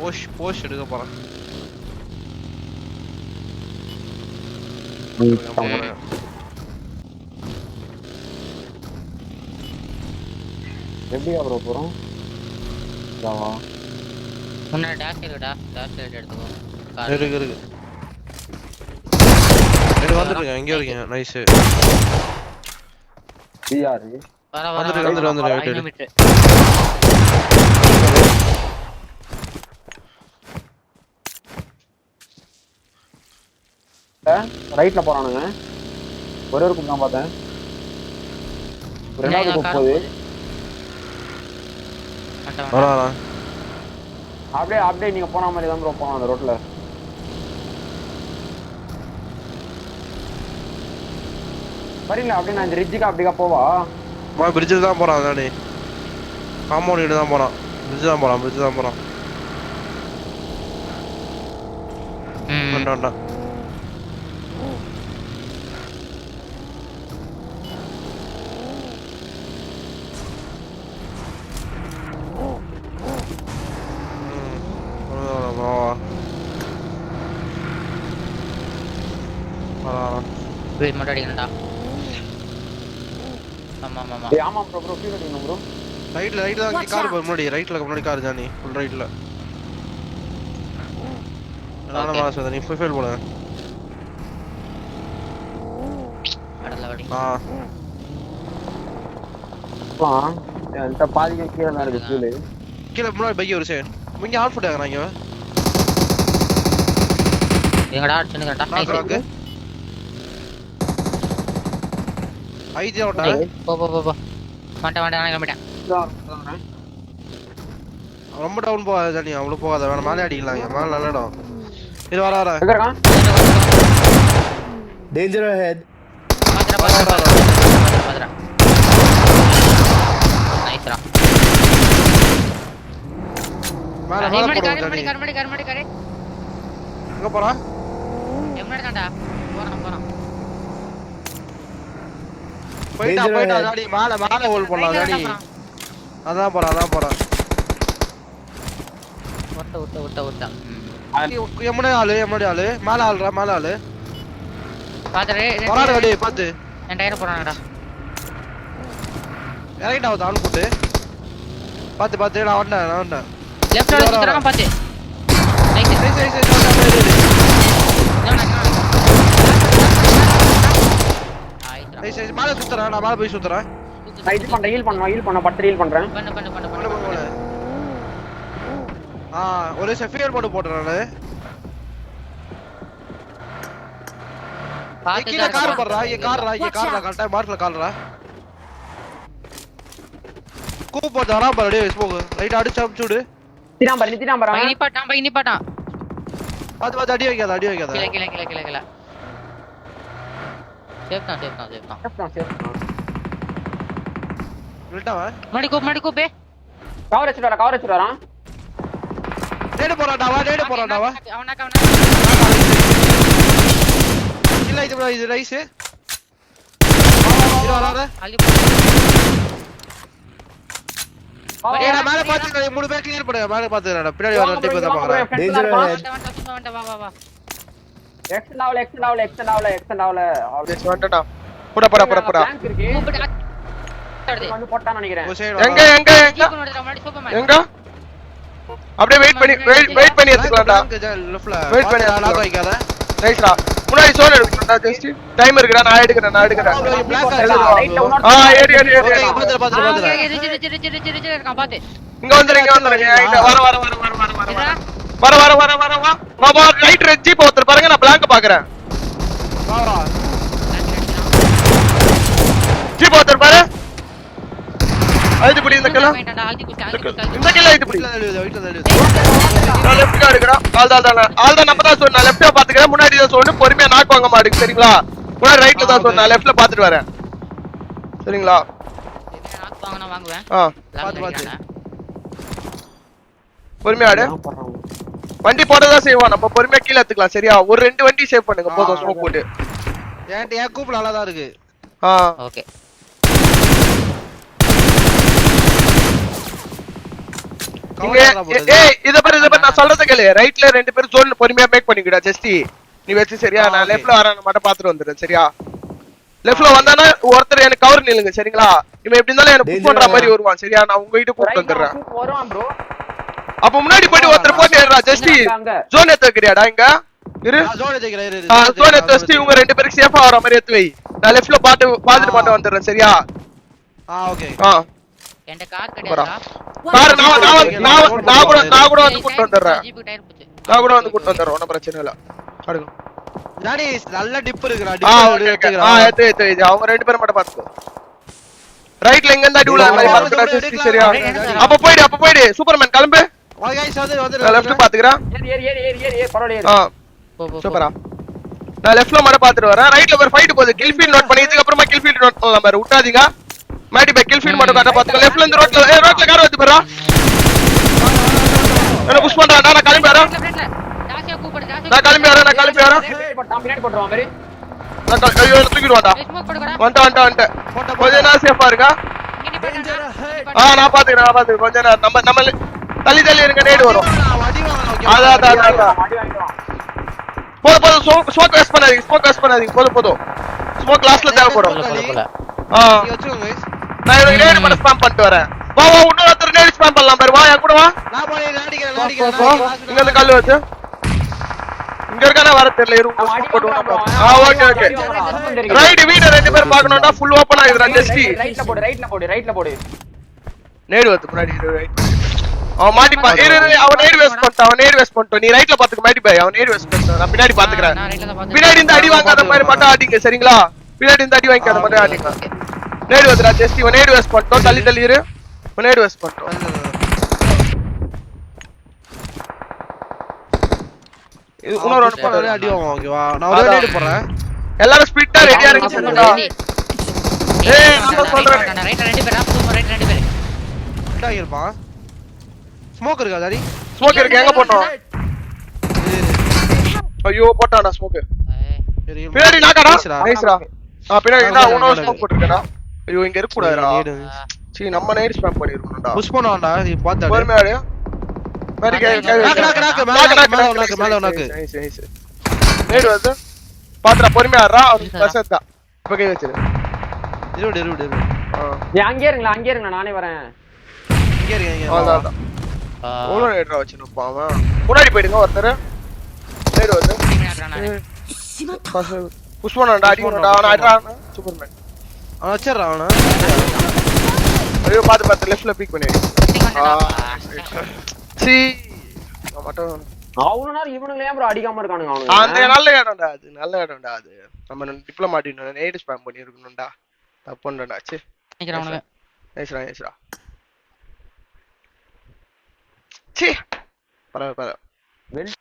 Posh எடுக்க போறேன். எப்படியா ப்ரோ போறோம்? ஜாவா முன்னாடி டாஷ் இருக்குடா, டாஷ் லைட் எடுத்துக்கோ. இருக்கு இது வந்துருங்க, எங்க இருக்கீங்க? நைஸ். டிஆர் வந்துரு வெயிட். ரைட்ல போறானுங்க. ஒரே ஒரு கும்பம் பார்த்தேன். ரெண்டாவது கும்பம் போகுது. வரா அப்படியே நீங்க போன மாதிரி தான் ப்ரோ போனோம் அந்த ரோட்ல. வரீங்களா? அப்படியே நான் இந்த ரிட்ஜுக்கு அப்படிக்கா போவா? பிரிட்ஜில் தான் போறான். அதானே காம்பவுண்ட் கிட்ட தான் போறான். பிரிட்ஜ் தான் போறான். வேண்டாம் வெயிட் மட்டும் அடிக்கணும்டா. ஆமா ப்ரோ ஃபீல் அடிக்கணும் ப்ரோ. ரைட்ல தான் கார் போய் முன்னாடி கார் ஜானி ஃபுல் ரைட்ல. நானே மாஸ் நீ ஃபுல் போடு. இந்த பாதிக்கு கீழே தான் இருக்கு ஃபீல். கீழே முன்னாடி பைக் ஒரு சைடு. இங்க ஆல் ஃபுட் ஆகறாங்க. எங்கடா அடிச்சுங்கடா. நைஸ். ஐடி ஓட்டா. போ. நான் கிளம்பிட்டேன். ரொம்ப டவுன் போகாத ஜானி, அவ்வளவு போகாத. வேணா மேலே அடிக்கலாம். மேலே நல்ல இடம். இது வர எங்க இருக்கான்? Danger ahead. பாத்துடா. நைஸ்ரா. மேலே போடு ஜானி. கர்மடி. எங்க போறா? எம்னடா தான்டா. போறான். போய்டா ஜானி. மேலே ஹோல் போடலாம் ஜானி. அதான் போறான். விட்ட. எம்முடைய ஆளு மேலே ஆளு பாத்துறே. போறாரு அடி பாத்து. என் டயர் போறானடா. இறங்கிட்டா ஆள் போட்டு. பாத்து நான் வந்தேன். லெஃப்ட் சைடு சுத்துறான் பாத்து. நைஸ். நைஸ் மேலே சுத்துறேன். நான் மேலே போய் சுத்துறேன். ஹீல் பண்ண பட்டு ஹீல் பண்றேன். பண்ணு. ஒரு செஃபியர் போட்டு போடுறேன் நானு. கீழ கார் போடுறா. இங்க கார்ரா கரெக்ட்டா மார்க்ல கார்ரா. கூப் போட்டு வரா பாரு. டேய் ஸ்மோக் ரைட் அடிச்சு அடிச்சுடு. நித்தினாம் பாரு. பை நிப்பாட்டான். பாத்து அடி வைக்காத. கீழ. சேஃப் தான். விட்டவா? முன்னாடி கூப்பே. கவர் வச்சிட்டு வரான். டேட் போறான்டா. அவனா இல்ல இது ரைஸ். இது வராத. ஏடா மேல பாத்து மூணு பேர் கிளியர் பண்ணு. மேல பாத்துடா. பின்னாடி வர டீம் தான் பாக்குறேன். Danger ahead. வா. எக்ஸ்டெண்ட் ஆவல. ஜஸ்ட் வந்துடா. போடா. வந்து போட்டான்னு நினைக்கிறேன். எங்க அப்படியே வெயிட் பண்ணி எடுத்துக்கலாம்டா. வெயிட் பண்ணி லாக் வைக்காத. நைஸ்டா. முன்னாடி சோன் எடுக்கணும்டா. ஜஸ்ட் டைம் இருக்குடா. நான் எடுக்கிறேன். பாத்து. இங்க வந்துருங்க. வர ரைட் ஜீப் ஒருத்தர் பாருங்க. நான் பிளாங்க் பாக்குறேன். ஜீப் ஒருத்தர் பாரு. ஐது இந்த கிலோ ஐது புடி. நான் லெஃப்ட் எடுக்கறா. ஆல்தான் நம்ம தான் சொன்னா. லெஃப்ட்டா பாத்துக்கறேன். முன்னாடி தான் சொன்னு பொறுமையா நாக் வாங்க மாட்டீங்க. சரிங்களா? முன்னாடி ரைட்ல தான் சொன்னா. லெஃப்ட்ல பாத்துட்டு வரேன். சரிங்களா? நாக் வாங்கனா வாங்குவேன். பாத்து. பொறுமையா ஆடு. வண்டி போடதான் செய்வான். நம்ம பொறுமையா கீழ எடுத்துக்கலாம். சரியா? ஒரு 2 வண்டி சேவ் பண்ணுங்க போதும். ஸ்மோக் போட்டு. ஏன் கூப் நல்லா தான் இருக்கு. ஓகே. இங்க ஏய் இத பாரு நான் சொல்றத கேளு ரைட்ல ரெண்டு பேரும் ஜோன் பொறுமையா மேக் பண்ணிக்கடா ஜஸ்டி நீ வெச்சு சரியா நான் லெஃப்ட்ல வரேன் மட்டும் பாத்துட்டு வந்துறேன் சரியா லெஃப்ட்ல வந்தானா ஒருத்தர் எனக்கு கவர் நில்லுங்க சரிங்களா இவன் எப்படி இருந்தாலும் எனக்கு புஷ் பண்ற மாதிரி வருவான் சரியா நான் உங்க கிட்ட கூப்பிட்டு வந்துறேன் வருவான் ப்ரோ அப்ப முன்னாடி போய் ஒருத்தர் போட்டு ஏறா ஜஸ்டி ஜோன் ஏத்துக்கறியாடா இங்க இரு ஜோன் ஏத்துக்கறேன் இரு ஜோன் ஏத்து ஜஸ்டி உங்க ரெண்டு பேருக்கு சேஃபா வர மாதிரி ஏத்து வை நான் லெஃப்ட்ல பாத்துட்டு மட்டும் வந்துறேன் சரியா ஓகே என்கிட்ட கார் கிடையாதுடா கார் நான் கூட வந்து கூட்டி வந்துறேன் நான் கூட வந்து கூட்டி வந்துறேன் ஒண்ணும் பிரச்சனை இல்ல அடுங்க டாடி நல்ல டிப் இருக்குடா ஏத்து அவங்க ரெண்டு பேரும் மட்டும் பாத்துக்கோ ரைட்ல எங்க இருந்தா டியூல மாதிரி பாத்துக்கடா ஜஸ்டி சரியா அப்ப போய்டு சூப்பர்மேன் கிளம்பு ஓகே गाइस வந்து நான் லெஃப்ட் பாத்துக்கறேன் ஏறி பரவாயில்லை சூப்பரா நான் லெஃப்ட்ல மட்டும் பாத்துட்டு வரேன் ரைட்ல ஒரு ஃபைட் போகுது கில் ஃபீல்ட் நோட் பண்ணி இதுக்கு அப்புறமா கில் ஃபீல்ட் நோட் பண்ணலாம் பாரு விட்டாதீங்க மேடி பை கில் ஃபீல்ட் மட்டும் காட்ட பாத்துக்க லெஃப்ட்ல இருந்து ரோட்ல கார் வந்து பாரு என்ன புஷ் பண்றடா நான் கிளம்பி வரேன் ஜாசியா கூப்பிடு ஜாசியா நான் கிளம்பி வரேன் பின்னாடி போட்டுருவான் மாதிரி நான் ஐயோ தூக்கிடுவாடா ஸ்மோக் போடுடா வந்துட்டேன் கொஞ்ச நேரம் சேஃபா இருக்கா இங்க போடா நான் பாத்துக்கிறேன் கொஞ்ச நேரம் நம்ம தள்ளி இருங்க நேடு வரும் அதான் மாட்டி வாங்கிடுவான் போதும் ஸ்மோக் வேஸ்ட் பண்ணாதீங்க போதும் ஸ்மோக் லாஸ்ட்ல தேவைப்படும் நீங்க வெச்சுக்கோங்க गाइस நான் இவனுக்கு நேடு பண்ண ஸ்பாம் பண்ணிட்டு வரேன் வா இன்னொருத்தர் நேடு ஸ்பாம் பண்ணலாம் பாரு வா என் கூட வா நான் போய் நாடிக்கிறேன் இங்க இருந்து கல்லு வச்சு இங்க இருக்கானே வர தெரியல இரு ஓகே ரைட் வீட ரெண்டு பேர் பார்க்கணும்டா ஃபுல் ஓபன் ஆகுதுடா ஜஸ்டி ரைட்ல போடு நேடு வந்து முன்னாடி ரைட் அவன் மாட்டிப்பா அவன் நேடு வேஸ்ட் பண்ணிட்டான் நீ ரைட்ல பாத்துக்க மாட்டிப்பா அவன் நேடு வேஸ்ட் பண்ணிட்டான் நான் பின்னாடி பாத்துக்கறேன் நான் ரைட்ல தான் பாத்து பின்னாடி இந்த அடி வாங்காத மாதிரி மட்டும் ஆடிங்க சரிங்களா பின்னாடி இந்த அடி வாங்காத மாதிரி ஆடிங்க நேடு வந்துடா ஜஸ்ட் இவன் நேடு வேஸ்ட் பண்ணிட்டோம் தள்ளி இரு இவன் நேடு வேஸ்ட் பண்ணிட்டோம் இது இன்னொரு ஒன்னு ஒரே அடி வாங்க ஓகேவா நான் ஒரே அடி போறேன் எல்லாரும் ஸ்பிட்டா ரெடியா இருங்க சரிங்களா நான் சொல்றேன் ரைட் ரெண்டு பேரா சூப்பர் ரைட் ரெண்டு பேர் கிட்ட இருப்பான் ஸ்மோக் இருக்கா டாடி ஸ்மோக் இருக்கு எங்க போட்டோம் ஐயோ போட்டாடா ஸ்மோக் பின்னாடி நாக்காடா நைஸ்ரா பின்னாடி நான் இன்னொரு ஸ்மோக் போட்டுருக்கேன்டா ஐயோ இங்க இருக்க கூடாதுடா சீ நம்ம நைட் ஸ்பாம் பண்ணிருக்கோம்டா புஷ் பண்ணுவான்டா நீ பாத்து பொறுமையாடு மேரி நாக்கு நேடு வந்து பாத்துடா பொறுமையாடுறா பசத்தா இப்ப கை வச்சிரு இருடு நீ அங்கேயே இருங்களா நானே வரேன் இங்க இருங்க அதான் ஓலோ நேட்ரா வச்சிருப்பா அவன் முன்னாடி போயிடுங்க ஒருத்தர் நேடு வந்து புஷ் பண்ணான்டா அடிக்கணும்டா அவன் அடிறான் சூப்பர்மேன் அவன் வச்சிடுறான் அவனை ஐயோ பாத்து லெஃப்ட்ல பீக் பண்ணி சீ மட்டும் அவ்வளவு நேரம் இவனுங்களே ஏன் ப்ரோ அடிக்காம இருக்கானுங்க அவனுங்க அந்த நல்ல இடம்டா அது நம்ம டிப்ளமாட்டி நேடு ஸ்பாம் பண்ணி இருக்கணும்டா தப்புண்டா ச்சே நினைக்கிறவனுங்க நைஸ்ரா ச்சே பரவாயில்லை